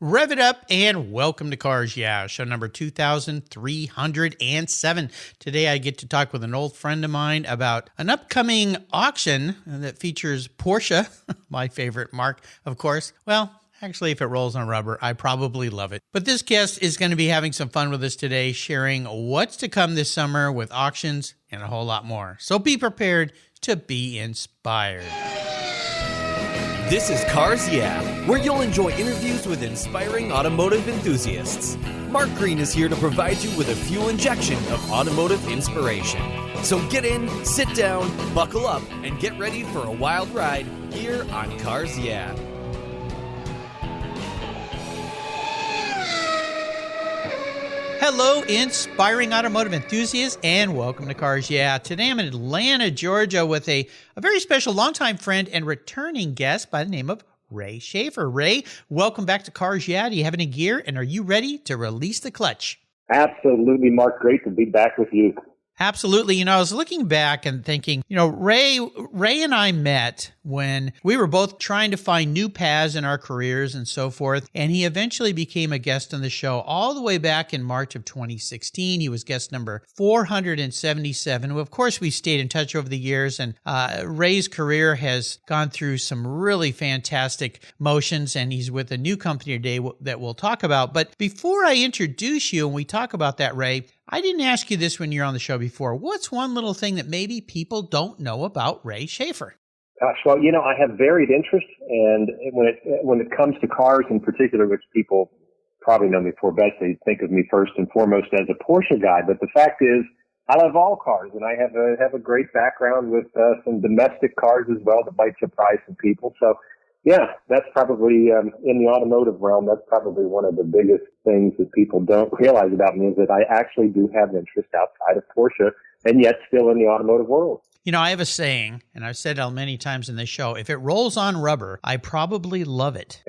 Rev it up and welcome to Cars Yeah, show number 2307. Today I get to talk with an old friend of mine about an upcoming auction that features Porsche, my favorite marque, of course. Well, actually, if it rolls on rubber, I probably love it. But this guest is going to be having some fun with us today, sharing what's to come this summer with auctions and a whole lot more. So be prepared to be inspired. This is Cars Yeah, where you'll enjoy interviews with inspiring automotive enthusiasts. Mark Green is here to provide you with a fuel injection of automotive inspiration. So get in, sit down, buckle up, and get ready for a wild ride here on Cars Yeah. Hello, inspiring automotive enthusiasts, and welcome to Cars Yeah. Today I'm in Atlanta, Georgia, with a very special longtime friend and returning guest by the name of Ray Shaffer. Ray, welcome back to Cars Yeah. Do you have any gear, and are you ready to release the clutch? Absolutely, Mark. Great to be back with you. Absolutely. You know, I was looking back and thinking, you know, Ray and I met when we were both trying to find new paths in our careers and so forth. And he eventually became a guest on the show all the way back in March of 2016. He was guest number 477. Of course, we stayed in touch over the years, and Ray's career has gone through some really fantastic motions, and he's with a new company today that we'll talk about. But before I introduce you and we talk about that, Ray, I didn't ask you this when you're on the show before. What's one little thing that maybe people don't know about Ray Shaffer? Gosh, well, you know, I have varied interests, and when it comes to cars in particular, which people probably know me for best, they think of me first and foremost as a Porsche guy. But the fact is, I love all cars, and I have a great background with some domestic cars as well that might surprise some people. So, yeah, that's probably, in the automotive realm, that's probably one of the biggest things that people don't realize about me, is that I actually do have interest outside of Porsche and yet still in the automotive world. You know, I have a saying, and I've said it many times in this show, if it rolls on rubber, I probably love it.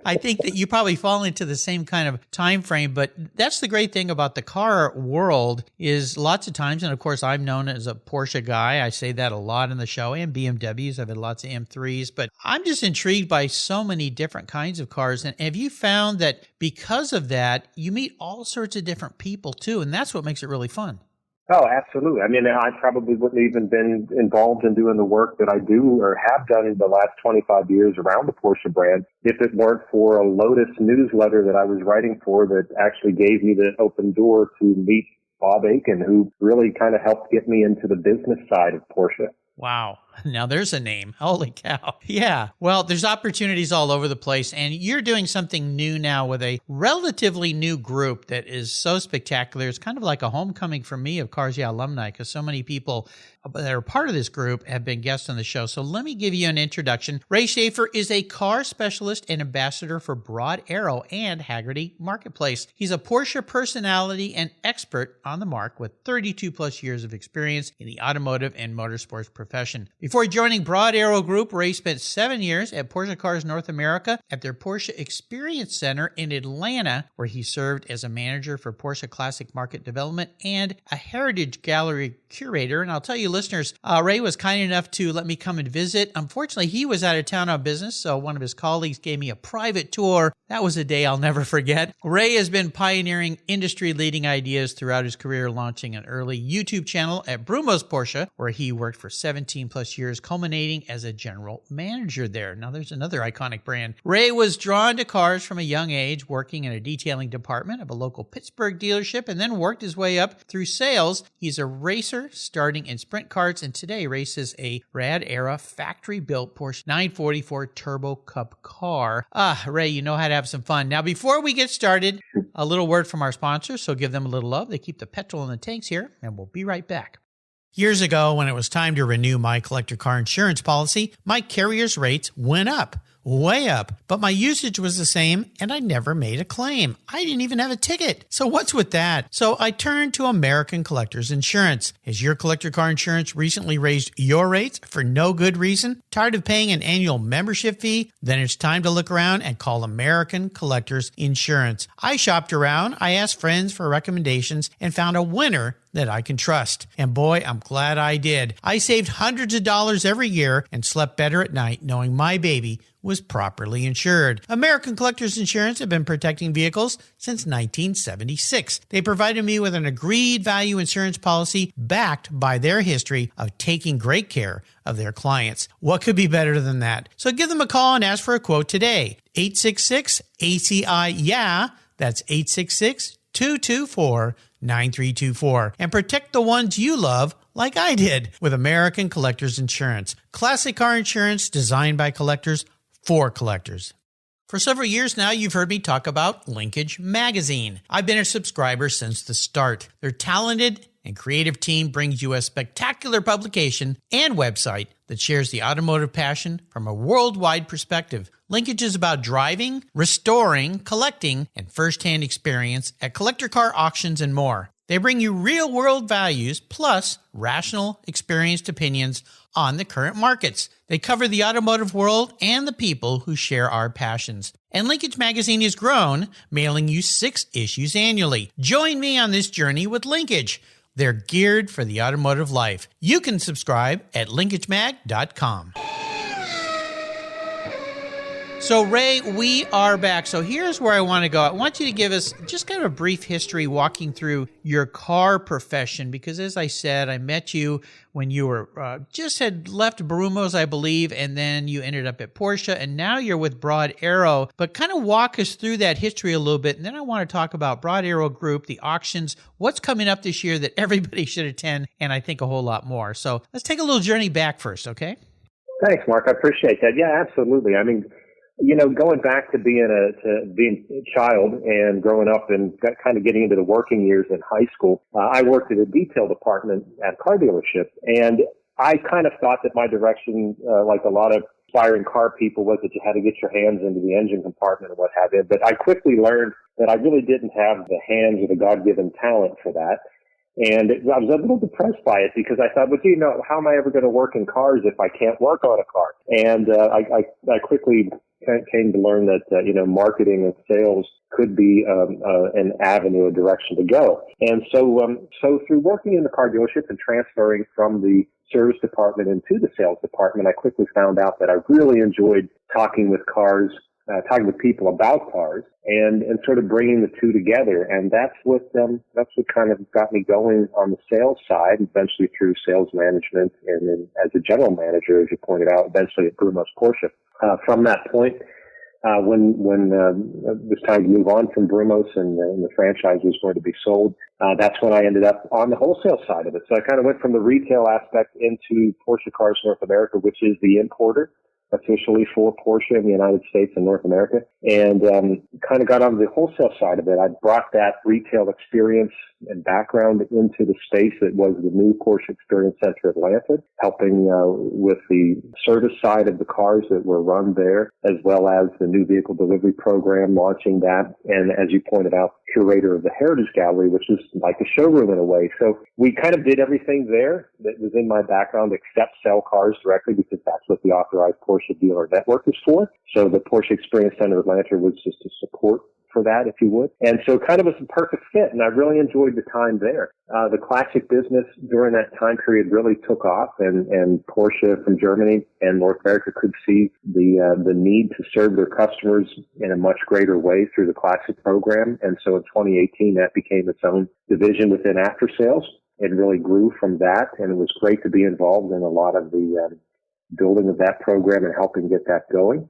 I think that you probably fall into the same kind of time frame, but that's the great thing about the car world is lots of times, and of course I'm known as a Porsche guy. I say that a lot in the show, and BMWs. I've had lots of M3s, but I'm just intrigued by so many different kinds of cars. And have you found that because of that, you meet all sorts of different people too, and that's what makes it really fun? Oh, absolutely. I mean, I probably wouldn't even been involved in doing the work that I do or have done in the last 25 years around the Porsche brand if it weren't for a Lotus newsletter that I was writing for that actually gave me the open door to meet Bob Aiken, who really kind of helped get me into the business side of Porsche. Wow. Now there's a name. Holy cow. Yeah. Well, there's opportunities all over the place, and you're doing something new now with a relatively new group that is so spectacular. It's kind of like a homecoming for me of Cars Yeah alumni, because so many people that are part of this group have been guests on the show. So let me give you an introduction. Ray Shaffer is a car specialist and ambassador for RAD-era and Hagerty Marketplace. He's a Porsche personality and expert on the marque with 32 plus years of experience in the automotive and motorsports profession. Before joining RAD-era Group, Ray spent 7 years at Porsche Cars North America at their Porsche Experience Center in Atlanta, where he served as a manager for Porsche Classic Market Development and a Heritage Gallery Curator. And I'll tell you, listeners, Ray was kind enough to let me come and visit. Unfortunately, he was out of town on business, so one of his colleagues gave me a private tour. That was a day I'll never forget. Ray has been pioneering industry-leading ideas throughout his career, launching an early YouTube channel at Brumo's Porsche, where he worked for 17 plus years, culminating as a general manager there. Now, there's another iconic brand. Ray was drawn to cars from a young age, working in a detailing department of a local Pittsburgh dealership, and then worked his way up through sales. He's a racer, starting in Sprint Karts, and today races a RAD-era factory-built Porsche 944 Turbo Cup car. Ray, you know how to have some fun. Now, before we get started, a little word from our sponsors, so give them a little love. They keep the petrol in the tanks here, and we'll be right back. Years ago, when it was time to renew my collector car insurance policy, my carrier's rates went up. Way up, but my usage was the same and I never made a claim. I didn't even have a ticket. So what's with that? So I turned to American Collectors Insurance. Has your collector car insurance recently raised your rates for no good reason? Tired of paying an annual membership fee? Then it's time to look around and call American Collectors Insurance. I shopped around, I asked friends for recommendations, and found a winner that I can trust. And boy, I'm glad I did. I saved hundreds of dollars every year and slept better at night knowing my baby was properly insured. American Collectors Insurance have been protecting vehicles since 1976. They provided me with an agreed value insurance policy backed by their history of taking great care of their clients. What could be better than that? So give them a call and ask for a quote today. 866-ACI-YEAH. That's 866-224-9324. And protect the ones you love like I did with American Collectors Insurance. Classic car insurance designed by collectors for collectors. For several years now, you've heard me talk about Linkage Magazine. I've been a subscriber since the start. Their talented and creative team brings you a spectacular publication and website that shares the automotive passion from a worldwide perspective. Linkage is about driving, restoring, collecting, and first-hand experience at collector car auctions and more. They bring you real-world values plus rational, experienced opinions on the current markets. They cover the automotive world and the people who share our passions. And Linkage Magazine has grown, mailing you 6 issues annually. Join me on this journey with Linkage. They're geared for the automotive life. You can subscribe at linkagemag.com. So, Ray, we are back. So here's where I want to go. I want you to give us just kind of a brief history walking through your car profession, because as I said, I met you when you were just had left Brumos, I believe, and then you ended up at Porsche, and now you're with RAD-era. But kind of walk us through that history a little bit, and then I want to talk about RAD-era Group, the auctions, what's coming up this year that everybody should attend, and I think a whole lot more. So let's take a little journey back first, okay? Thanks, Mark. I appreciate that. Yeah, absolutely. I mean, you know, going back to being a child and growing up and kind of getting into the working years in high school, I worked at a detail department at a car dealership, and I kind of thought that my direction, like a lot of aspiring car people, was that you had to get your hands into the engine compartment and what have you. But I quickly learned that I really didn't have the hands or the God-given talent for that. And I was a little depressed by it because I thought, well, you know, how am I ever going to work in cars if I can't work on a car? And I quickly came to learn that, you know, marketing and sales could be an avenue, a direction to go. And so through working in the car dealership and transferring from the service department into the sales department, I quickly found out that I really enjoyed talking with cars, talking with people about cars, and sort of bringing the two together. And that's what kind of got me going on the sales side, eventually through sales management, and then as a general manager, as you pointed out, eventually at Brumos Porsche. From that point, when it was time to move on from Brumos and the franchise was going to be sold, that's when I ended up on the wholesale side of it. So I kind of went from the retail aspect into Porsche Cars North America, which is the importer officially for Porsche in the United States and North America, and kind of got on the wholesale side of it. I brought that retail experience and background into the space that was the new Porsche Experience Center Atlanta, helping with the service side of the cars that were run there, as well as the new vehicle delivery program, launching that, and as you pointed out, curator of the Heritage Gallery, which is like a showroom in a way. So we kind of did everything there that was in my background except sell cars directly, because that's what the authorized Porsche dealer network is for. So the Porsche Experience Center Atlanta was just a support for that, if you would. And so kind of was a perfect fit, and I really enjoyed the time there. The classic business during that time period really took off, and Porsche from Germany and North America could see the need to serve their customers in a much greater way through the classic program. And so in 2018, that became its own division within after sales. It really grew from that, and it was great to be involved in a lot of the building of that program and helping get that going.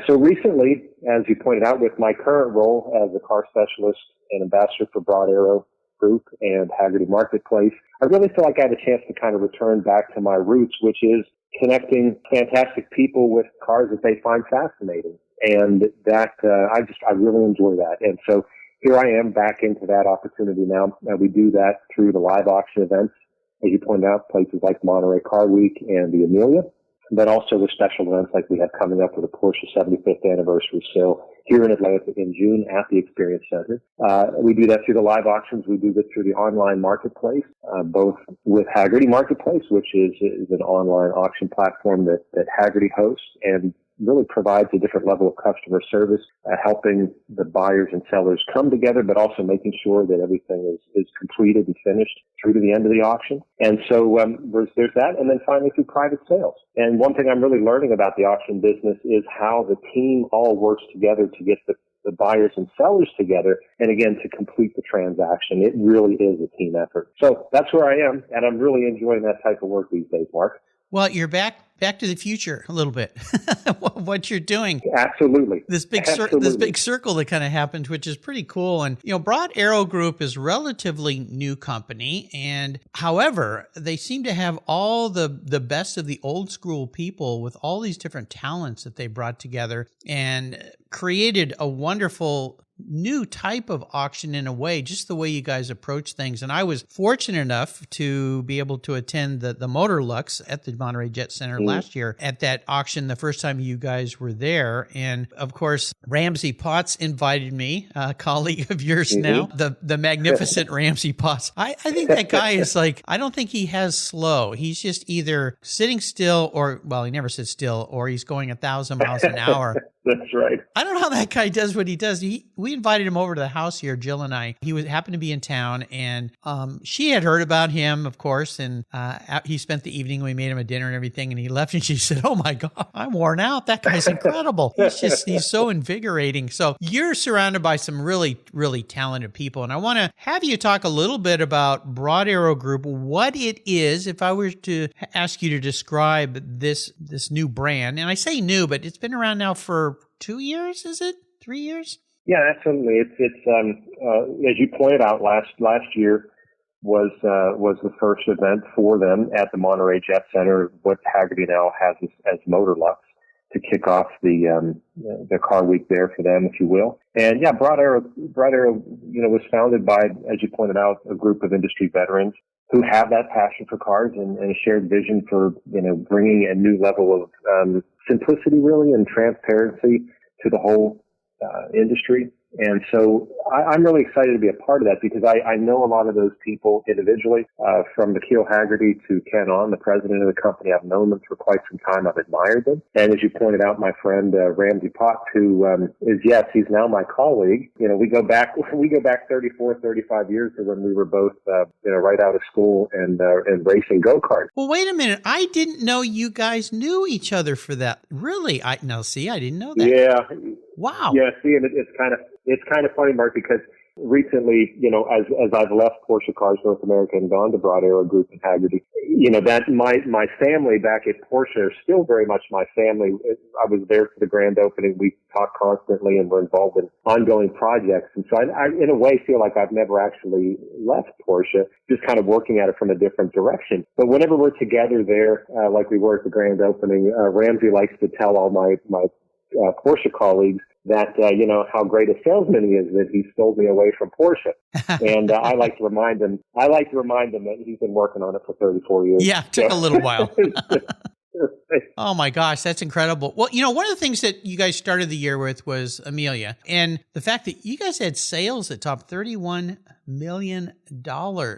So recently, as you pointed out, with my current role as a car specialist and ambassador for RAD-era Group and Hagerty Marketplace, I really feel like I had a chance to kind of return back to my roots, which is connecting fantastic people with cars that they find fascinating. And that, I really enjoy that. And so here I am back into that opportunity now. We do that through the live auction events, as you pointed out, places like Monterey Car Week and the Amelia, but also with special events like we have coming up with the Porsche 75th anniversary sale here in Atlanta in June at the Experience Center. We do that through the live auctions. We do that through the online marketplace, both with Hagerty Marketplace, which is an online auction platform that Hagerty hosts, and really provides a different level of customer service, helping the buyers and sellers come together, but also making sure that everything is completed and finished through to the end of the auction. And so there's that, and then finally through private sales. And one thing I'm really learning about the auction business is how the team all works together to get the buyers and sellers together, and again, to complete the transaction. It really is a team effort. So that's where I am, and I'm really enjoying that type of work these days, Mark. Well, you're back to the future a little bit. What you're doing. Absolutely. This big circle that kind of happened, which is pretty cool. And, Broad Arrow Group is a relatively new company. And however, they seem to have all the best of the old school people with all these different talents that they brought together and created a wonderful new type of auction in a way, just the way you guys approach things. And I was fortunate enough to be able to attend the Motor Lux at the Monterey Jet Center last year at that auction, the first time you guys were there. And of course, Ramsey Potts invited me, a colleague of yours now, the magnificent Ramsey Potts. I think that guy is I don't think he has slow. He's just either sitting still he never sits still, or he's going 1,000 miles an hour. That's right. I don't know how that guy does what he does. We invited him over to the house here, Jill and I. He happened to be in town, and she had heard about him, of course, and he spent the evening. We made him a dinner and everything, and he left, and she said, "Oh my God, I'm worn out. That guy's incredible. He's so invigorating." So you're surrounded by some really, really talented people, and I want to have you talk a little bit about Broad Arrow Group, what it is. If I were to ask you to describe this new brand, and I say new, but it's been around now for 2 years, is it? 3 years? Yeah, absolutely. It's as you pointed out, last year was the first event for them at the Monterey Jet Center, what Hagerty now has as Motor Lux, to kick off the car week there for them, if you will. And yeah, Broad Arrow, was founded by, as you pointed out, a group of industry veterans who have that passion for cars and a shared vision for, bringing a new level of simplicity, really, and transparency to the whole industry. And so I'm really excited to be a part of that, because I know a lot of those people individually, from McKeel Hagerty to Ken On, the president of the company. I've known them for quite some time. I've admired them. And as you pointed out, my friend Ramsey Potts, who he's now my colleague. We go back 34, 35 years to when we were both right out of school and racing go-karts. Well, wait a minute. I didn't know you guys knew each other for that. Really? I didn't know that. Yeah. Wow. Yeah, see, and it's kind of funny, Mark, because recently, as I've left Porsche Cars North America and gone to Broad Arrow Group and Hagerty, that my family back at Porsche are still very much my family. I was there for the grand opening. We talk constantly, and we're involved in ongoing projects. And so I in a way, feel like I've never actually left Porsche, just kind of working at it from a different direction. But whenever we're together there, like we were at the grand opening, Ramsey likes to tell all my Porsche colleagues that, how great a salesman he is, that he stole me away from Porsche. And I like to remind him that he's been working on it for 34 years. Yeah, it took a little while. Oh my gosh, that's incredible. Well, one of the things that you guys started the year with was Amelia, and the fact that you guys had sales that topped $31 million.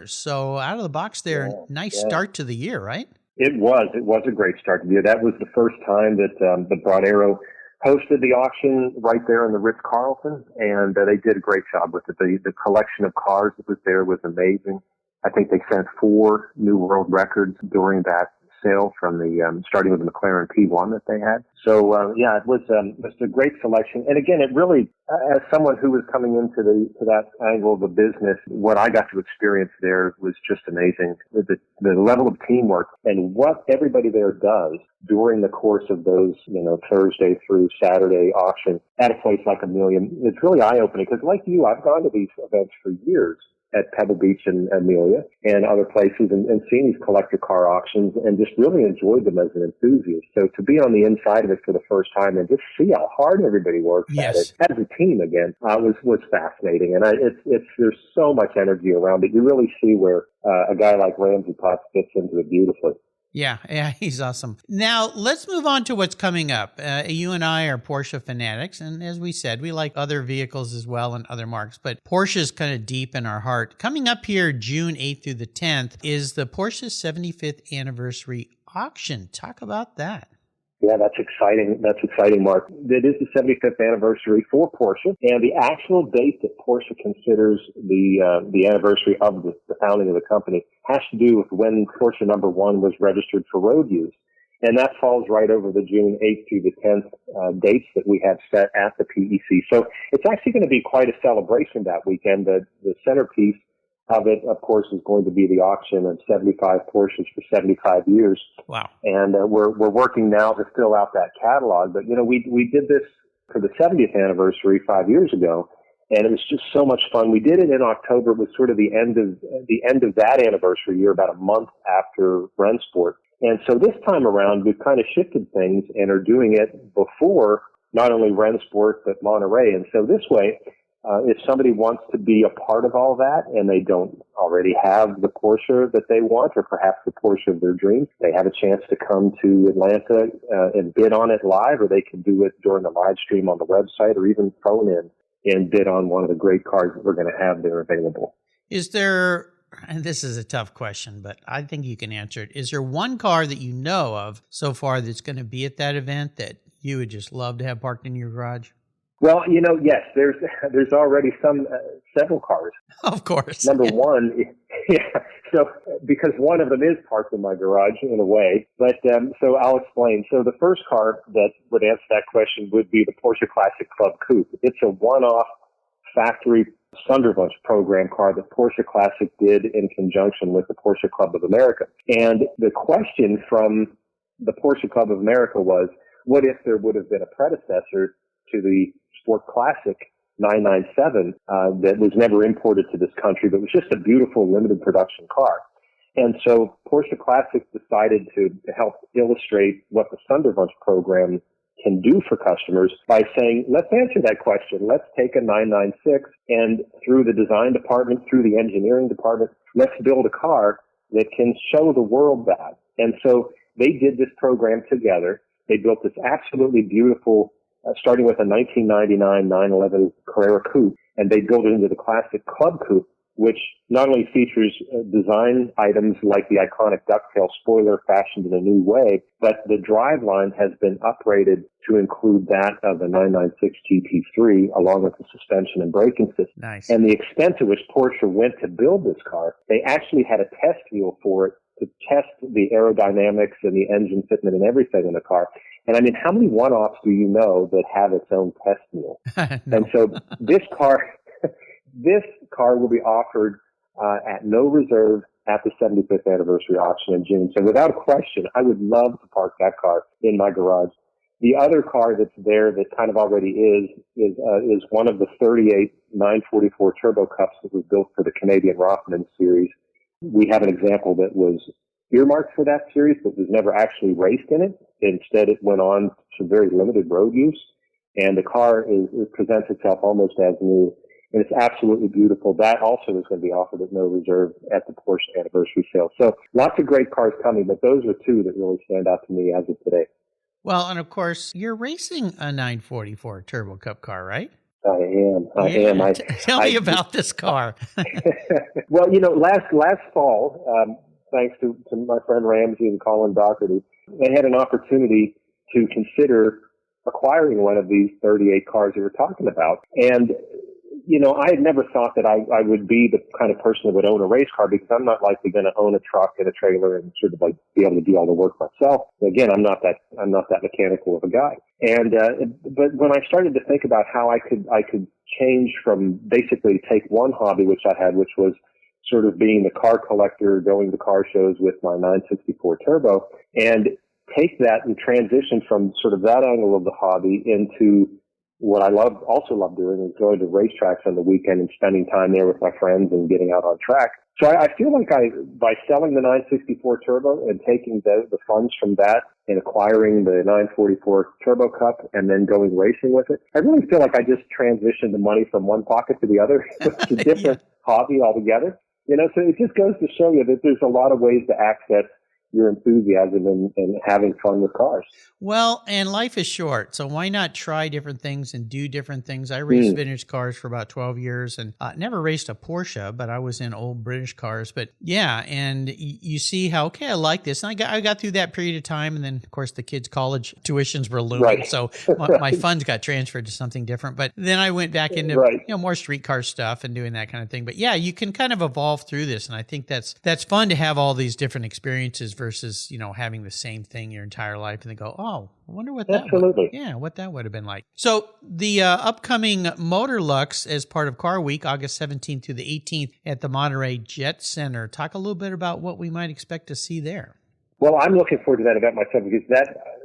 So out of the box there, nice start to the year, right? It was a great start to the year. That was the first time that the Broad Arrow hosted the auction right there in the Ritz-Carlton, and they did a great job with it. The collection of cars that was there was amazing. I think they set 4 new world records during that sale, from the starting with the McLaren P1 that they had. So it was a great selection. And again, it really, as someone who was coming into that angle of the business, what I got to experience there was just amazing. The level of teamwork and what everybody there does during the course of those, Thursday through Saturday auction at a place like Amelia, it's really eye-opening, because like you, I've gone to these events for years at Pebble Beach and Amelia and other places, and seen these collector car auctions, and just really enjoyed them as an enthusiast. So to be on the inside of it for the first time and just see how hard everybody works at it as a team again was fascinating. And there's so much energy around it. You really see where a guy like Ramsey Potts fits into it beautifully. Yeah, he's awesome. Now, let's move on to what's coming up. You and I are Porsche fanatics, and as we said, we like other vehicles as well and other marques, but Porsche is kind of deep in our heart. Coming up here June 8th through the 10th is the Porsche 75th anniversary auction. Talk about that. Yeah, that's exciting. That's exciting, Mark. It is the 75th anniversary for Porsche, and the actual date that Porsche considers the anniversary of the founding of the company has to do with when Porsche number 1 was registered for road use. And that falls right over the June 8th through the 10th dates that we have set at the PEC. So it's actually going to be quite a celebration that weekend. The centerpiece of it, of course, is going to be the auction of 75 Porsches for 75 years. Wow. And we're working now to fill out that catalog. But, we did this for the 70th anniversary 5 years ago, and it was just so much fun. We did it in October. It was sort of the end of that anniversary year, about a month after Rennsport. And so this time around, we've kind of shifted things and are doing it before not only Rennsport, but Monterey. And so this way, if somebody wants to be a part of all that and they don't already have the Porsche that they want, or perhaps the Porsche of their dreams, they have a chance to come to Atlanta and bid on it live, or they can do it during the live stream on the website, or even phone in and bid on one of the great cars that we're going to have there available. Is there, and this is a tough question, but I think you can answer it. Is there one car that you know of so far that's going to be at that event that you would just love to have parked in your garage? Well, yes, there's already several cars. Of course. Number one, yeah. So because one of them is parked in my garage in a way, but so I'll explain. So the first car that would answer that question would be the Porsche Classic Club Coupe. It's a one-off factory Sonderwunsch program car that Porsche Classic did in conjunction with the Porsche Club of America. And the question from the Porsche Club of America was, what if there would have been a predecessor to the Sport Classic 997 that was never imported to this country, but was just a beautiful limited production car? And so Porsche Classic decided to help illustrate what the Sonderwunsch program can do for customers by saying, let's answer that question. Let's take a 996 and through the design department, through the engineering department, let's build a car that can show the world that. And so they did this program together. They built this absolutely beautiful, starting with a 1999 911 Carrera Coupe, and they built it into the Classic Club Coupe, which not only features design items like the iconic ducktail spoiler fashioned in a new way, but the driveline has been upgraded to include that of the 996 GT3, along with the suspension and braking system. Nice. And the extent to which Porsche went to build this car, they actually had a test wheel for it to test the aerodynamics and the engine fitment and everything in the car. And I mean, how many one-offs do you know that have its own test wheel? No. And so this car will be offered at no reserve at the 75th anniversary auction in June. So without question, I would love to park that car in my garage. The other car that's there that kind of already is one of the 38 944 Turbo Cups that was built for the Canadian Rothman series. We have an example that was earmarked for that series, but was never actually raced in it. Instead, it went on to very limited road use, and the car presents itself almost as new, and it's absolutely beautiful. That also is going to be offered at no reserve at the Porsche anniversary sale. So lots of great cars coming, but those are two that really stand out to me as of today. Well, and of course, you're racing a 944 Turbo Cup car, right? I am. Tell me about this car. Well, last fall, thanks to my friend Ramsey and Colin Doherty, I had an opportunity to consider acquiring one of these 38 cars that we're talking about. And, I had never thought that I would be the kind of person that would own a race car, because I'm not likely going to own a truck and a trailer and sort of like be able to do all the work myself. Again, I'm not that mechanical of a guy. And, but when I started to think about how I could change from basically take one hobby, which I had, which was sort of being the car collector, going to car shows with my 964 Turbo, and take that and transition from sort of that angle of the hobby into what I also love doing is going to racetracks on the weekend and spending time there with my friends and getting out on track. So I feel like by selling the 964 Turbo and taking the funds from that and acquiring the 944 Turbo Cup and then going racing with it, I really feel like I just transitioned the money from one pocket to the other. It's a different hobby altogether. So it just goes to show you that there's a lot of ways to access your enthusiasm and having fun with cars. Well, and life is short, so why not try different things and do different things? I raced vintage cars for about 12 years and never raced a Porsche, but I was in old British cars. But yeah, and you see how, okay, I like this. And I got through that period of time, and then, of course, the kids' college tuitions were looming, right. so my funds got transferred to something different. But then I went back into more street car stuff and doing that kind of thing. But yeah, you can kind of evolve through this, and I think that's fun to have all these different experiences versus, having the same thing your entire life and then go, oh, I wonder what that what that would have been like. So the upcoming Motorlux as part of Car Week, August 17th through the 18th at the Monterey Jet Center. Talk a little bit about what we might expect to see there. Well, I'm looking forward to that event myself because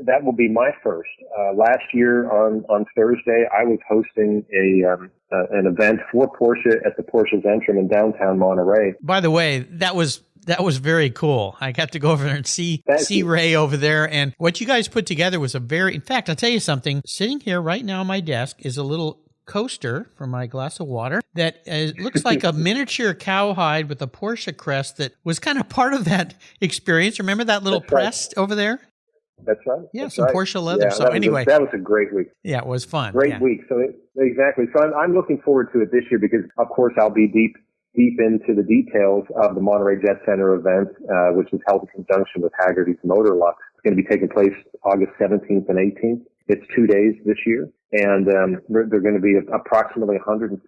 that will be my first. Last year on Thursday, I was hosting an event for Porsche at the Porsche Zentrum in downtown Monterey. By the way, that was very cool. I got to go over there and see Ray over there. And what you guys put together was in fact, I'll tell you something. Sitting here right now on my desk is a little coaster for my glass of water that looks like a miniature cowhide with a Porsche crest that was kind of part of that experience. Remember that little press over there? That's right. Yeah, That's some right. Porsche leather. Yeah, so anyway. That was a great week. Yeah, it was fun. Great week. So exactly. So I'm looking forward to it this year because, of course, I'll be deep into the details of the Monterey Jet Center event, which is held in conjunction with Hagerty's Motorlux. It's going to be taking place August 17th and 18th. It's 2 days this year. And there are going to be approximately 150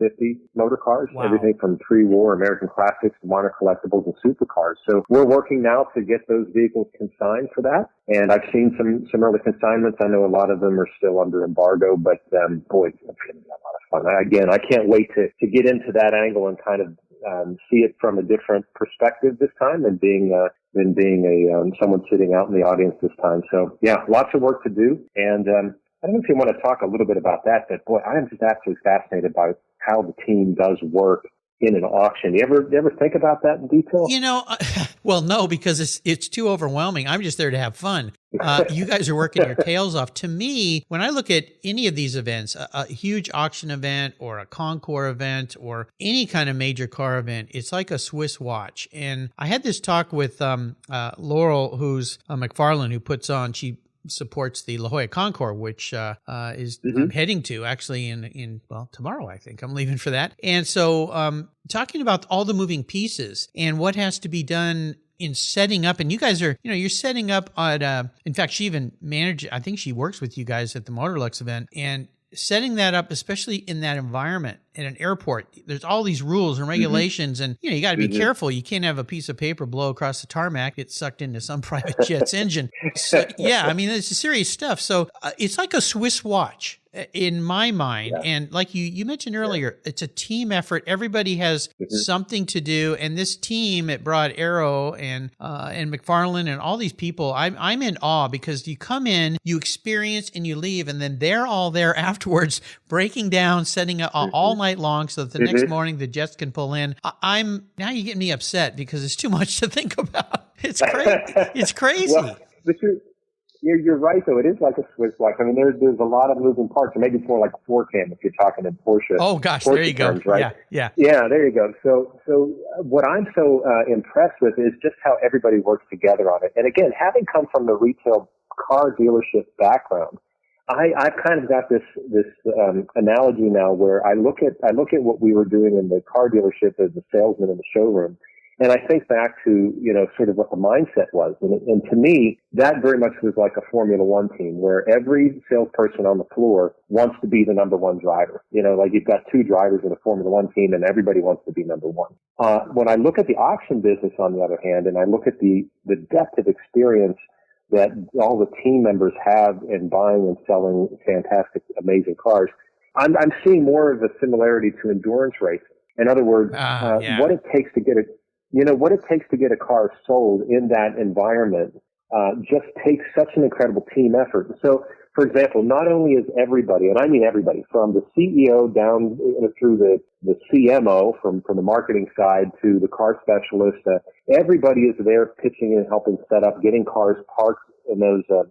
motor cars, everything from pre-war American classics to modern collectibles and supercars. So we're working now to get those vehicles consigned for that. And I've seen some early consignments. I know a lot of them are still under embargo, but boy, it's going to be a lot of fun. Again, I can't wait to get into that angle and kind of see it from a different perspective this time than being someone sitting out in the audience this time. So yeah, lots of work to do. And I don't know if you want to talk a little bit about that, but boy, I am just absolutely fascinated by how the team does work in an auction. You ever think about that in detail? Well, no, because it's too overwhelming. I'm just there to have fun. You guys are working your tails off. To me, when I look at any of these events, a huge auction event or a Concours event or any kind of major car event, it's like a Swiss watch. And I had this talk with Laurel, who's McFarland, who puts on, she supports the La Jolla Concours, which I'm heading to actually in tomorrow, I think. I'm leaving for that. And so talking about all the moving pieces and what has to be done in setting up, and you guys are, you're setting up at, in fact, she even I think she works with you guys at the Motorlux event, and setting that up, especially in that environment at an airport, there's all these rules and regulations, and you got to be careful. You can't have a piece of paper blow across the tarmac, get sucked into some private jet's engine. So, yeah, I mean, it's serious stuff. So it's like a Swiss watch in my mind. Yeah. And like you mentioned earlier, it's a team effort. Everybody has something to do. And this team at RAD-era and McFarland and all these people, I'm in awe because you come in, you experience, and you leave, and then they're all there afterwards, breaking down, setting up all night long so that the next morning the jets can pull in. Now you're getting me upset because it's too much to think about. It's crazy. It's crazy. Well, but you're right, though. It is like a Swiss watch. I mean, there's a lot of moving parts, or maybe it's more like a four-cam if you're talking in Porsche. Oh, gosh, Porsche there you terms, go. Right? Yeah. Yeah, there you go. So what I'm so impressed with is just how everybody works together on it. And again, having come from the retail car dealership background, I've kind of got this analogy now where I look at what we were doing in the car dealership as a salesman in the showroom, and I think back to sort of what the mindset was, and to me that very much was like a Formula One team where every salesperson on the floor wants to be the number one driver. Like you've got two drivers in a Formula One team, and everybody wants to be number one. When I look at the auction business, on the other hand, and I look at the depth of experience that all the team members have in buying and selling fantastic, amazing cars, I'm seeing more of a similarity to endurance racing. In other words, what it takes to get a car sold in that environment just takes such an incredible team effort. So, for example, not only is everybody, and I mean everybody, from the CEO down through the CMO, from the marketing side to the car specialist, everybody is there pitching in and helping set up, getting cars parked in those, the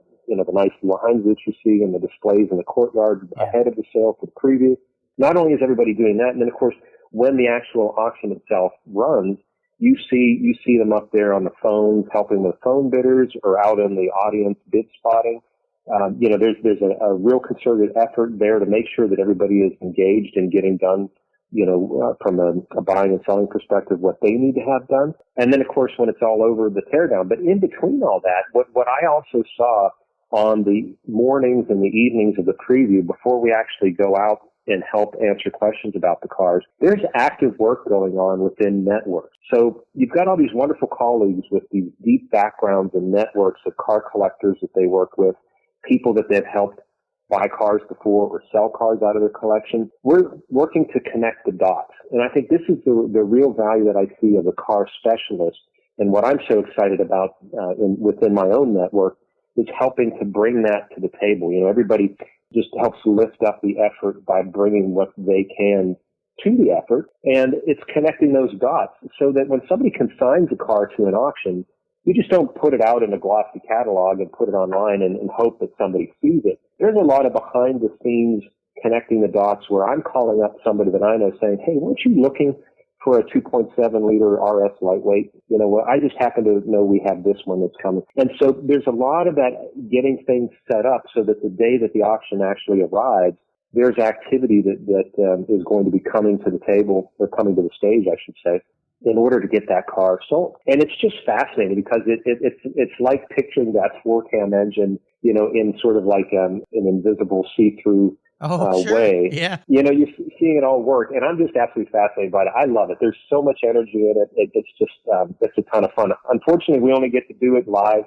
nice lines that you see in the displays in the courtyard ahead of the sale for the preview. Not only is everybody doing that, and then, of course, when the actual auction itself runs, you see them up there on the phones, helping with phone bidders or out in the audience bid spotting. There's a real concerted effort there to make sure that everybody is engaged in getting done, from a buying and selling perspective, what they need to have done. And then, of course, when it's all over, the teardown. But in between all that, what I also saw on the mornings and the evenings of the preview, before we actually go out and help answer questions about the cars, there's active work going on within networks. So you've got all these wonderful colleagues with these deep backgrounds and networks of car collectors that they work with, people that they've helped buy cars before or sell cars out of their collection. We're working to connect the dots. And I think this is the real value that I see of a car specialist. And what I'm so excited about within my own network is helping to bring that to the table. Everybody just helps lift up the effort by bringing what they can to the effort. And it's connecting those dots so that when somebody consigns a car to an auction, you just don't put it out in a glossy catalog and put it online and hope that somebody sees it. There's a lot of behind the scenes connecting the dots where I'm calling up somebody that I know saying, hey, weren't you looking for a 2.7 liter RS lightweight? I just happen to know we have this one that's coming. And so there's a lot of that getting things set up so that the day that the auction actually arrives, there's activity that is going to be coming to the table, or coming to the stage, I should say, in order to get that car sold. And it's just fascinating because it's like picturing that 4-cam engine, in sort of like an invisible see-through sure. way. Yeah. You're seeing it all work. And I'm just absolutely fascinated by it. I love it. There's so much energy in it. It's just, it's a ton of fun. Unfortunately, we only get to do it live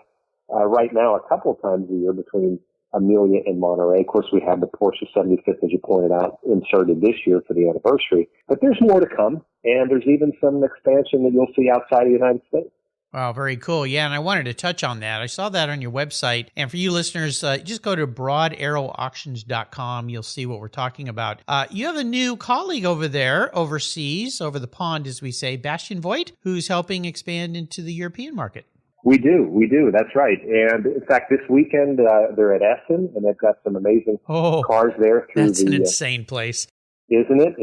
right now a couple of times a year between Amelia and Monterey. Of course, we have the Porsche 75th, as you pointed out, inserted this year for the anniversary. But there's more to come, and there's even some expansion that you'll see outside of the United States. Wow, very cool. Yeah, and I wanted to touch on that. I saw that on your website. And for you listeners, just go to broadarrowauctions.com. You'll see what we're talking about. You have a new colleague over there, overseas, over the pond, as we say, Bastian Voigt, who's helping expand into the European market. We do. That's right. And in fact, this weekend, they're at Essen, and they've got some amazing cars there. That's an insane place. Isn't it?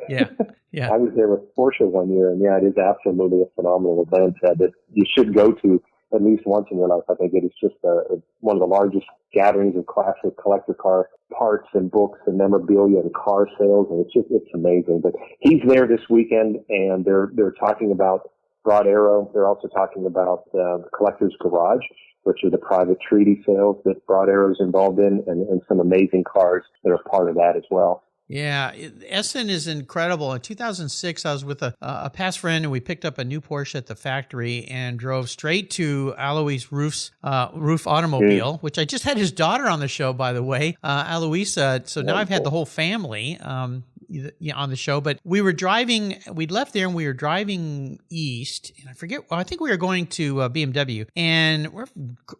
Yeah. Yeah. I was there with Porsche one year, and yeah, it is absolutely a phenomenal event that you should go to at least once in your life. I think it is just one of the largest gatherings of classic collector car parts and books and memorabilia and car sales, and it's amazing. But he's there this weekend, and they're talking about RAD-era. They're also talking about the Collector's Garage, which are the private treaty sales that RAD-era is involved in, and some amazing cars that are part of that as well. Yeah, Essen is incredible. In 2006, I was with a past friend, and we picked up a new Porsche at the factory and drove straight to Alois Roof Automobile, which I just had his daughter on the show, by the way, Aloisa. So now I've had the whole family on the show. But we'd left there and we were driving east, and I think we were going to BMW, and we're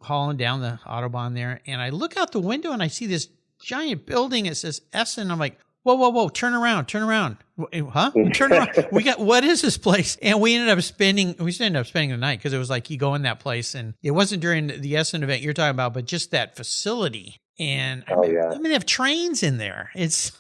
hauling down the Autobahn there, and I look out the window and I see this giant building. It says Essen. I'm like, whoa, turn around. Huh? Turn around. What is this place? And we ended up spending the night, because it was like you go in that place, and it wasn't during the Essen event you're talking about, but just that facility. And they have trains in there. It's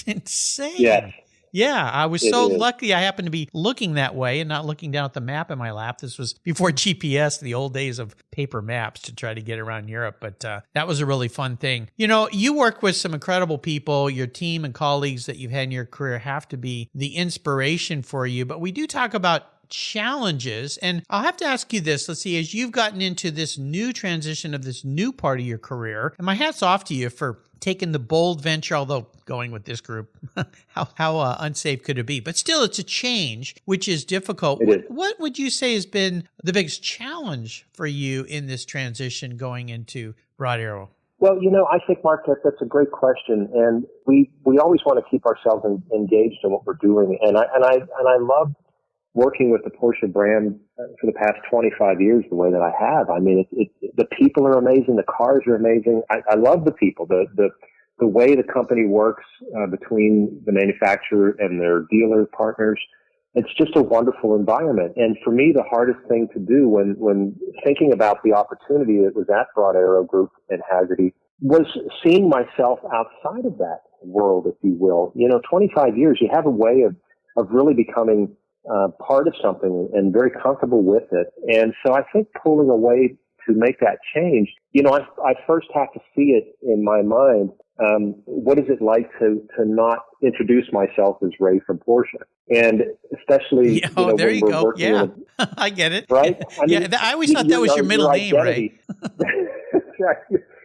insane. Yes. Yeah, I was so lucky I happened to be looking that way and not looking down at the map in my lap. This was before GPS, the old days of paper maps to try to get around Europe. But that was a really fun thing. You work with some incredible people. Your team and colleagues that you've had in your career have to be the inspiration for you. But we do talk about challenges. And I'll have to ask you this. Let's see, as you've gotten into this new transition of this new part of your career, and my hat's off to you for taking the bold venture, although going with this group, how unsafe could it be? But still, it's a change, which is difficult. What would you say has been the biggest challenge for you in this transition going into RAD-era? Well, I think, Mark, that's a great question, and we always want to keep ourselves engaged in what we're doing, and I love working with the Porsche brand for the past 25 years the way that I have. I mean, the people are amazing. The cars are amazing. I love the people. The way the company works between the manufacturer and their dealer partners, it's just a wonderful environment. And for me, the hardest thing to do when thinking about the opportunity that was at RAD-era Group and Hagerty was seeing myself outside of that world, if you will. 25 years, you have a way of really becoming part of something and very comfortable with it. And so I think pulling away to make that change, I first have to see it in my mind. What is it like to not introduce myself as Ray from Porsche? And especially, there you go. Yeah, I get it. Right? I always thought that was your middle name, Ray.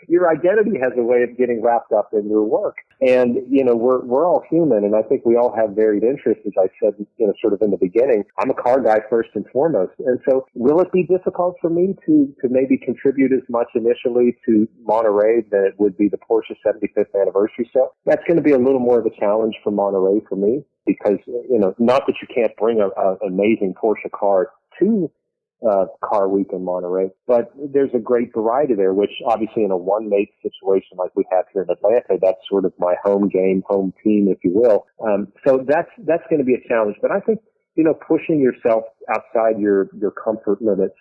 Your identity has a way of getting wrapped up in your work. And, we're all human, and I think we all have varied interests, as I said, sort of in the beginning. I'm a car guy first and foremost. And so will it be difficult for me to maybe contribute as much initially to Monterey than it would be the Porsche 75th anniversary sale? That's going to be a little more of a challenge for Monterey for me because, not that you can't bring an amazing Porsche car to Car Week in Monterey, but there's a great variety there, which obviously in a one-make situation like we have here in Atlanta, that's sort of my home game, home team, if you will. So that's going to be a challenge. But I think, pushing yourself outside your comfort limits,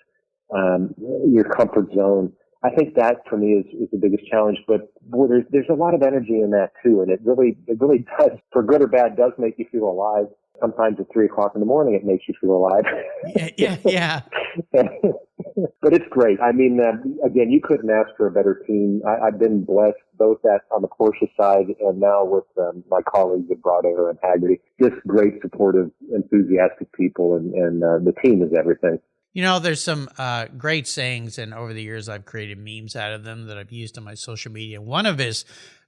your comfort zone, I think that for me is the biggest challenge. But boy, there's a lot of energy in that too, and it really does, for good or bad, does make you feel alive. Sometimes at 3:00 in the morning, it makes you feel alive. Yeah. But it's great. I mean, again, you couldn't ask for a better team. I've been blessed both on the Porsche side and now with my colleagues at RAD-era and Hagerty. Just great, supportive, enthusiastic people, and the team is everything. There's some great sayings, and over the years, I've created memes out of them that I've used on my social media. One of is,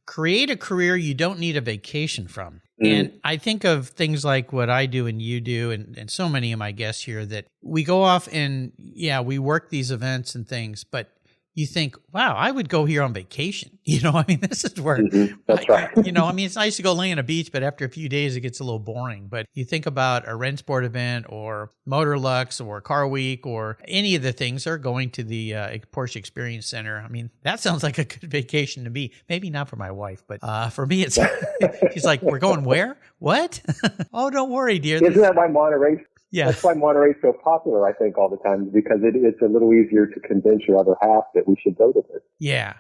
create a career you don't need a vacation from. And I think of things like what I do and you do and so many of my guests here that we go off and, we work these events and things, but you think, wow, I would go here on vacation. This is where, That's right. It's nice to go lay on a beach, but after a few days, it gets a little boring. But you think about a Rennsport event or Motorlux or Car Week or any of the things, or going to the Porsche Experience Center. That sounds like a good vacation to me. Maybe not for my wife, but for me, it's, she's like, we're going where? What? Oh, don't worry, dear. Isn't that why Monterey? Yeah. That's why Monterey's so popular, I think, all the time, because it's a little easier to convince your other half that we should go to this. Yeah.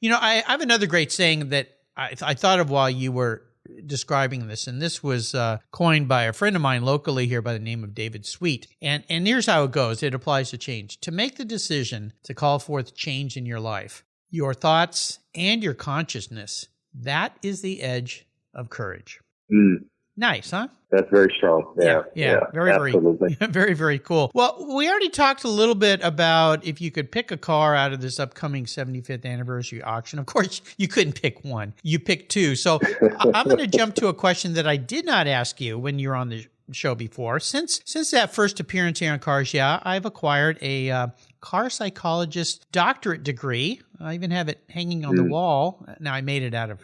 I have another great saying that I thought of while you were describing this, and this was coined by a friend of mine locally here by the name of David Sweet. And here's how it goes. It applies to change. To make the decision to call forth change in your life, your thoughts and your consciousness, that is the edge of courage. Nice, huh? That's very strong. Yeah. Very, absolutely. Very, very cool. Well, we already talked a little bit about if you could pick a car out of this upcoming 75th anniversary auction. Of course, you couldn't pick one. You picked two. So I'm going to jump to a question that I did not ask you when you were on the show before. Since that first appearance here on Cars Yeah, I've acquired a car psychologist doctorate degree. I even have it hanging on the wall. Now, I made it out of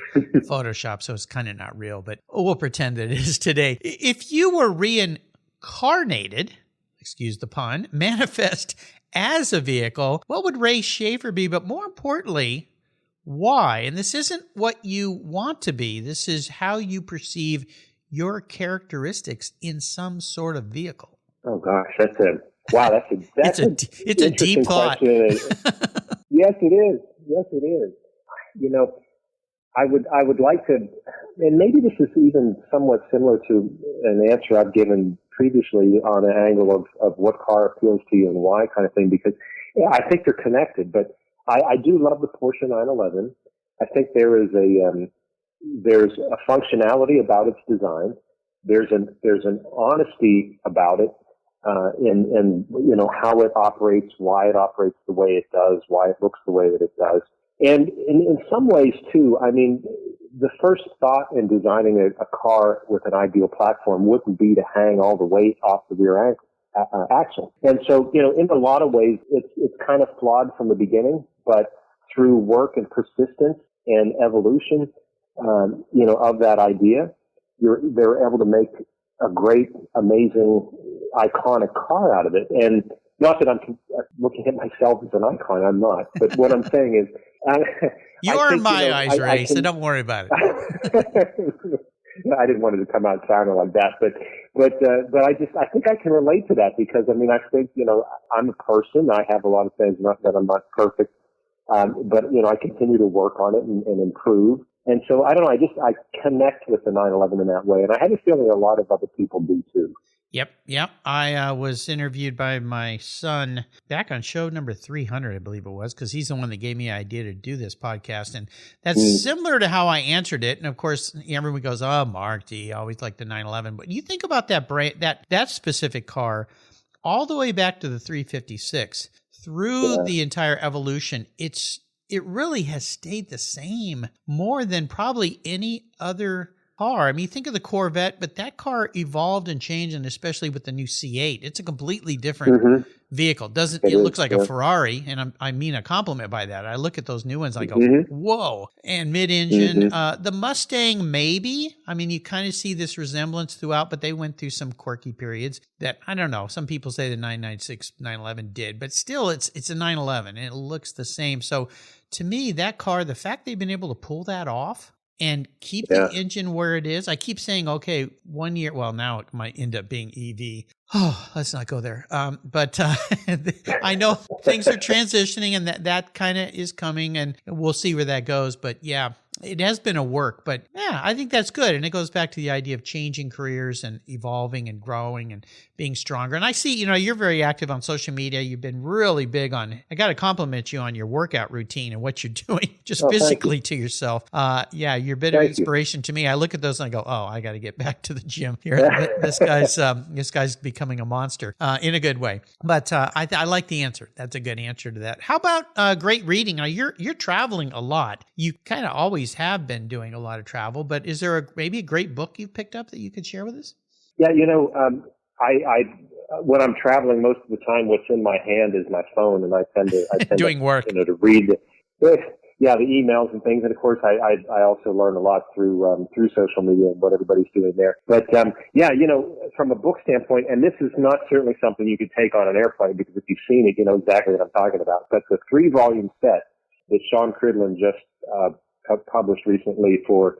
Photoshop, so it's kind of not real, but we'll pretend that it is today. If you were reincarnated, excuse the pun, manifest as a vehicle, what would Ray Shaffer be? But more importantly, why? And this isn't what you want to be. This is how you perceive your characteristics in some sort of vehicle. Oh gosh, that's a deep thought. Yes, it is. Yes, it is. I would like to, and maybe this is even somewhat similar to an answer I've given previously on an angle of what car appeals to you and why kind of thing, because I think they're connected. But I do love the Porsche 911. I think there's a functionality about its design. There's an honesty about it, in how it operates, why it operates the way it does, why it looks the way that it does. And in some ways too, the first thought in designing a car with an ideal platform wouldn't be to hang all the weight off the rear axle. And so, in a lot of ways, it's kind of flawed from the beginning, but through work and persistence and evolution, of that idea, they're able to make a great, amazing, iconic car out of it. And not that I'm looking at myself as an icon, I'm not. But what I'm saying is, you are in my eyes, Ray, so don't worry about it. I didn't want it to come out sounding like that, but I think I can relate to that because I think I'm a person. I have a lot of things, not that I'm not perfect, but I continue to work on it and improve. And so I don't know. I connect with the 911 in that way, and I have a feeling a lot of other people do too. Yep. I was interviewed by my son back on show number 300, I believe it was, because he's the one that gave me the idea to do this podcast. And that's similar to how I answered it. And of course, everyone goes, oh, Mark D, always like the 911. But you think about that that specific car all the way back to the 356 through the entire evolution. It really has stayed the same more than probably any other car. I mean, think of the Corvette, but that car evolved and changed, and especially with the new C8, it's a completely different vehicle. It looks like a Ferrari, and I mean a compliment by that. I look at those new ones, I go, whoa. And mid-engine, the Mustang, maybe. I mean, you kind of see this resemblance throughout, but they went through some quirky periods that, I don't know, some people say the 996, 911 did, but still, it's a 911, and it looks the same. So to me, that car, the fact they've been able to pull that off, and keep the engine where it is. I keep saying, okay, 1 year. Well, now it might end up being EV. Oh, let's not go there. But I know things are transitioning, and that kind of is coming, and we'll see where that goes. But yeah, it has been a work. But yeah, I think that's good. And it goes back to the idea of changing careers and evolving and growing and being stronger. And I see, you're very active on social media. You've been really big on, I got to compliment you on your workout routine and what you're doing just physically to yourself. Yeah, you're a bit of inspiration to me. I look at those and I go, oh, I got to get back to the gym here. This guy's becoming a monster in a good way. But I like the answer. That's a good answer to that. How about great reading? Now, you're traveling a lot. You kind of always have been doing a lot of travel, but is there maybe a great book you've picked up that you could share with us? Yeah, I when I'm traveling, most of the time, what's in my hand is my phone, and I tend to doing work, to read the emails and things. And of course, I also learn a lot through social media and what everybody's doing there. But from a book standpoint, and this is not certainly something you could take on an airplane, because if you've seen it, you know exactly what I'm talking about. But the 3-volume set that Sean Cridlin just published recently for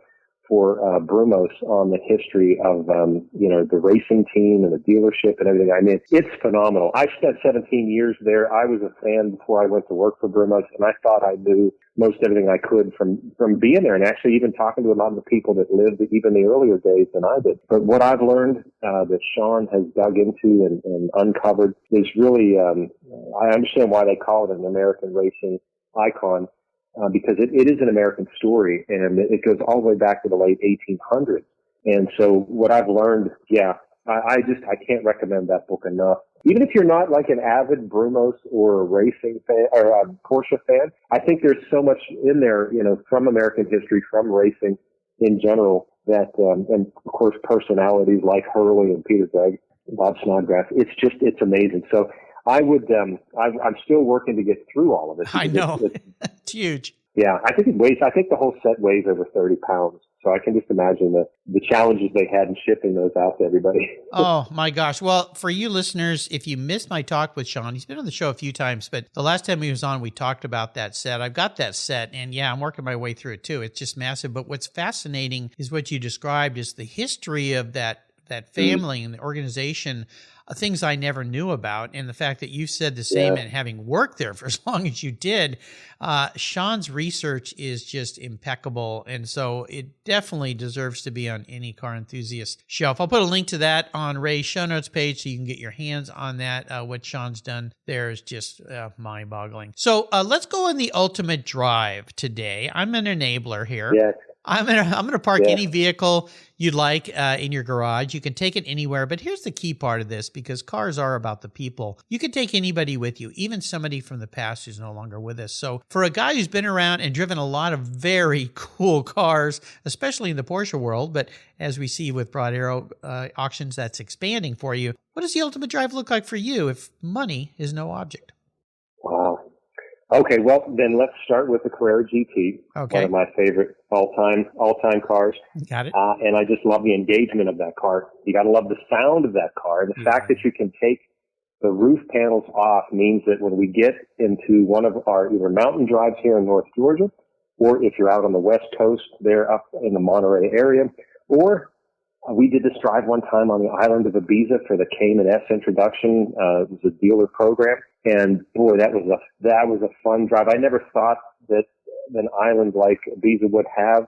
Brumos on the history of, the racing team and the dealership and everything. I mean, it's phenomenal. I spent 17 years there. I was a fan before I went to work for Brumos, and I thought I knew most everything I could from being there, and actually even talking to a lot of the people that lived even the earlier days than I did. But what I've learned that Sean has dug into and uncovered is really, I understand why they call it an American racing icon. Because it is an American story, and it goes all the way back to the late 1800s. And so what I've learned, I can't recommend that book enough. Even if you're not like an avid Brumos or a racing fan or a Porsche fan, I think there's so much in there, from American history, from racing in general, that, and of course personalities like Hurley and Peter Gregg, Bob Snodgrass. It's amazing. So I'm still working to get through all of it. I know. It's huge. Yeah. I think the whole set weighs over 30 pounds. So I can just imagine the challenges they had in shipping those out to everybody. Oh my gosh. Well, for you listeners, if you missed my talk with Sean, he's been on the show a few times, but the last time he was on, we talked about that set. I've got that set, and I'm working my way through it too. It's just massive. But what's fascinating is what you described is the history of that family and the organization, things I never knew about, and the fact that you said the same and having worked there for as long as you did. Sean's research is just impeccable, and so it definitely deserves to be on any car enthusiast shelf. I'll put a link to that on Ray's show notes page so you can get your hands on that. What Sean's done there is just mind-boggling. So let's go on the ultimate drive today. I'm an enabler here. Yes. I'm gonna park any vehicle you'd like in your garage. You can take it anywhere, but here's the key part of this, because cars are about the people. You can take anybody with you, even somebody from the past who's no longer with us. So for a guy who's been around and driven a lot of very cool cars, especially in the Porsche world, but as we see with Broad Arrow auctions, that's expanding for you. What does the ultimate drive look like for you if money is no object? Wow. Okay, well, then let's start with the Carrera GT, one of my favorite all-time cars. Got it. And I just love the engagement of that car. You got to love the sound of that car. And the fact that you can take the roof panels off means that when we get into one of our either mountain drives here in North Georgia, or if you're out on the West Coast there up in the Monterey area, or we did this drive one time on the island of Ibiza for the Cayman S introduction. It was a dealer program. And boy, that was a fun drive. I never thought that an island like Ibiza would have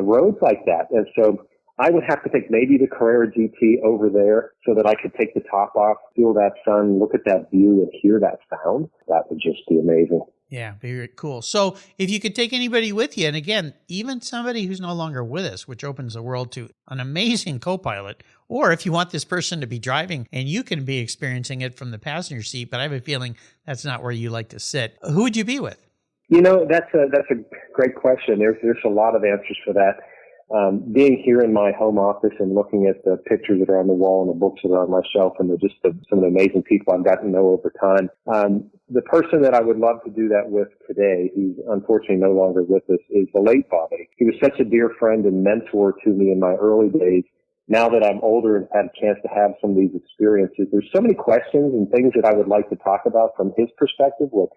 roads like that. And so I would have to think maybe the Carrera GT over there so that I could take the top off, feel that sun, look at that view, and hear that sound. That would just be amazing. Yeah, very cool. So if you could take anybody with you, and again, even somebody who's no longer with us, which opens the world to an amazing co-pilot, or if you want this person to be driving and you can be experiencing it from the passenger seat, but I have a feeling that's not where you like to sit, who would you be with? That's a great question. There's a lot of answers for that. Being here in my home office and looking at the pictures that are on the wall and the books that are on my shelf and some of the amazing people I've gotten to know over time, the person that I would love to do that with today, who's unfortunately no longer with us, is the late Bobby. He was such a dear friend and mentor to me in my early days. Now that I'm older and had a chance to have some of these experiences, there's so many questions and things that I would like to talk about from his perspective, what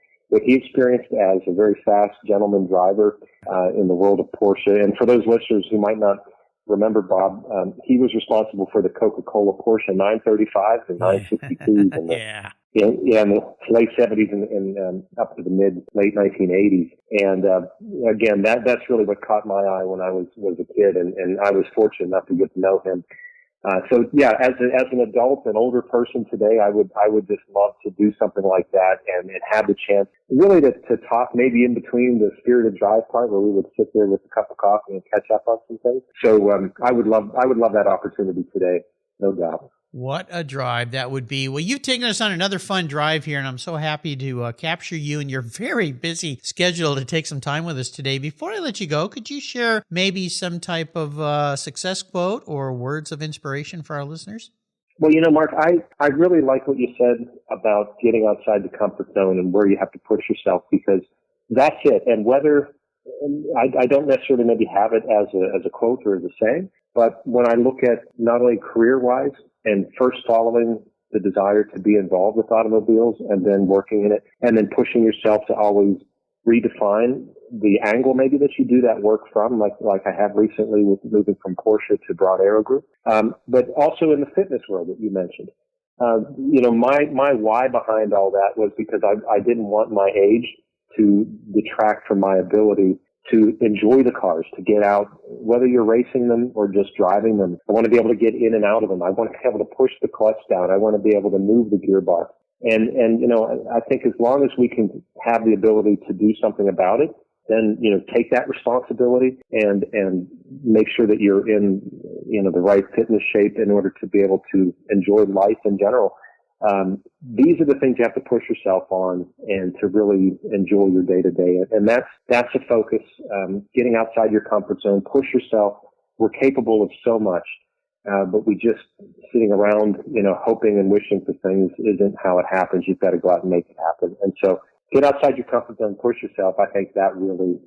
he experienced as a very fast gentleman driver in the world of Porsche. And for those listeners who might not remember Bob, he was responsible for the Coca-Cola Porsche 935s and 962s in the late 70s and up to the late 1980s. And again, that's really what caught my eye when I was a kid, and I was fortunate enough to get to know him. So yeah, as an adult, an older person today, I would just love to do something like that and have the chance really to talk maybe in between the spirited drive part where we would sit there with a cup of coffee and catch up on some things. So, I would love that opportunity today. No doubt. What a drive that would be. Well, you've taken us on another fun drive here, and I'm so happy to capture you in your very busy schedule to take some time with us today. Before I let you go, could you share maybe some type of success quote or words of inspiration for our listeners? Well, Mark, I really like what you said about getting outside the comfort zone and where you have to push yourself, because that's it. And whether I don't necessarily maybe have it as a quote or as a saying, but when I look at not only career-wise and first following the desire to be involved with automobiles and then working in it and then pushing yourself to always redefine the angle maybe that you do that work from, like I have recently with moving from Porsche to RAD-era Group, but also in the fitness world that you mentioned. My why behind all that was because I didn't want my age to detract from my ability to enjoy the cars, to get out, whether you're racing them or just driving them. I want to be able to get in and out of them. I want to be able to push the clutch down. I want to be able to move the gearbox. And I think as long as we can have the ability to do something about it, then, take that responsibility and make sure that you're in, the right fitness shape in order to be able to enjoy life in general. These are the things you have to push yourself on and to really enjoy your day to day. And that's the focus. Getting outside your comfort zone, push yourself. We're capable of so much. But we just sitting around, hoping and wishing for things isn't how it happens. You've got to go out and make it happen. And so get outside your comfort zone, push yourself. I think that really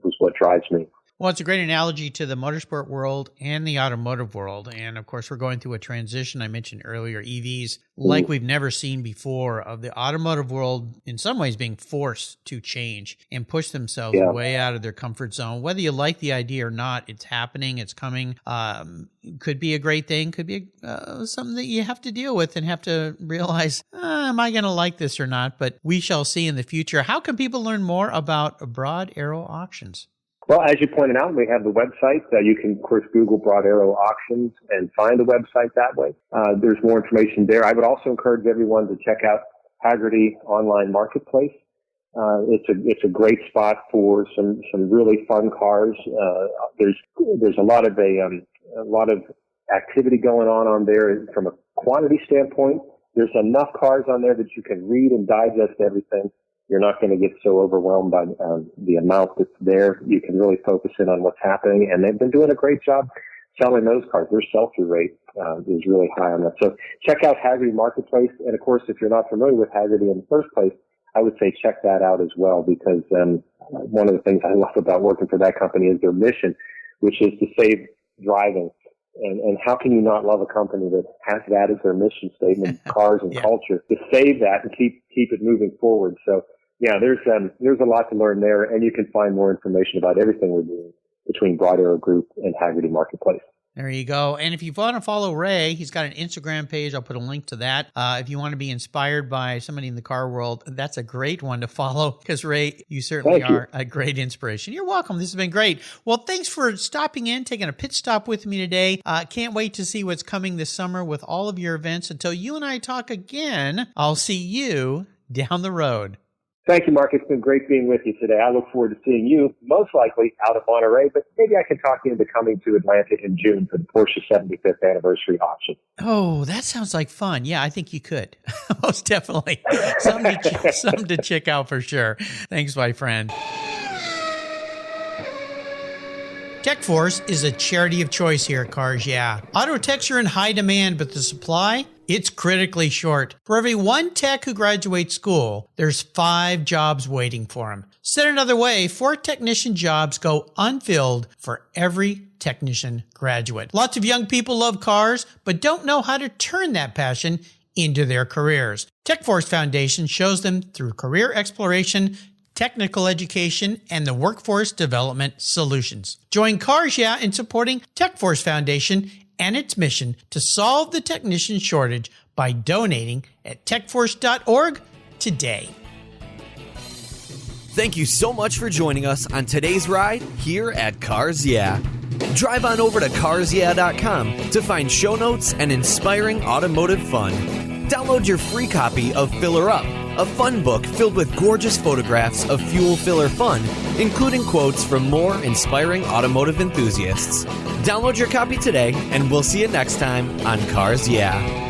was what drives me. Well, it's a great analogy to the motorsport world and the automotive world. And of course, we're going through a transition. I mentioned earlier, EVs like we've never seen before, of the automotive world in some ways being forced to change and push themselves way out of their comfort zone. Whether you like the idea or not, it's happening, it's coming. Could be a great thing, could be something that you have to deal with and have to realize, am I going to like this or not? But we shall see in the future. How can people learn more about RAD-era auctions? Well, as you pointed out, we have the website. You can, of course, Google RAD-era auctions and find the website that way. There's more information there. I would also encourage everyone to check out Hagerty online marketplace. It's a great spot for some really fun cars. There's a lot of activity going on there from a quantity standpoint. There's enough cars on there that you can read and digest everything. You're not going to get so overwhelmed by the amount that's there. You can really focus in on what's happening, and they've been doing a great job selling those cars. Their sell-through rate is really high on that. So check out Hagerty Marketplace, and of course, if you're not familiar with Hagerty in the first place, I would say check that out as well, because one of the things I love about working for that company is their mission, which is to save driving. And how can you not love a company that has that as their mission statement, cars and culture, to save that and keep it moving forward. So yeah, there's a lot to learn there, and you can find more information about everything we're doing between RAD-era Group and Hagerty Marketplace. There you go. And if you want to follow Ray, he's got an Instagram page. I'll put a link to that. If you want to be inspired by somebody in the car world, that's a great one to follow because, Ray, you certainly are a great inspiration. You're welcome. This has been great. Well, thanks for stopping in, taking a pit stop with me today. Can't wait to see what's coming this summer with all of your events. Until you and I talk again, I'll see you down the road. Thank you, Mark. It's been great being with you today. I look forward to seeing you, most likely, out of Monterey, but maybe I can talk you into coming to Atlanta in June for the Porsche 75th anniversary auction. Oh, that sounds like fun. Yeah, I think you could. Most definitely. Something to check out for sure. Thanks, my friend. TechForce is a charity of choice here at Cars Yeah. Auto techs are in high demand, but the supply, it's critically short. For every one tech who graduates school, there's 5 jobs waiting for him. Said another way, 4 technician jobs go unfilled for every technician graduate. Lots of young people love cars, but don't know how to turn that passion into their careers. TechForce Foundation shows them through career exploration, technical education, and the workforce development solutions. Join Cars Yeah in supporting TechForce Foundation and its mission to solve the technician shortage by donating at techforce.org today. Thank you so much for joining us on today's ride here at Cars Yeah. Drive on over to carsyeah.com to find show notes and inspiring automotive fun. Download your free copy of Filler Up, a fun book filled with gorgeous photographs of fuel filler fun, including quotes from more inspiring automotive enthusiasts. Download your copy today, and we'll see you next time on Cars Yeah.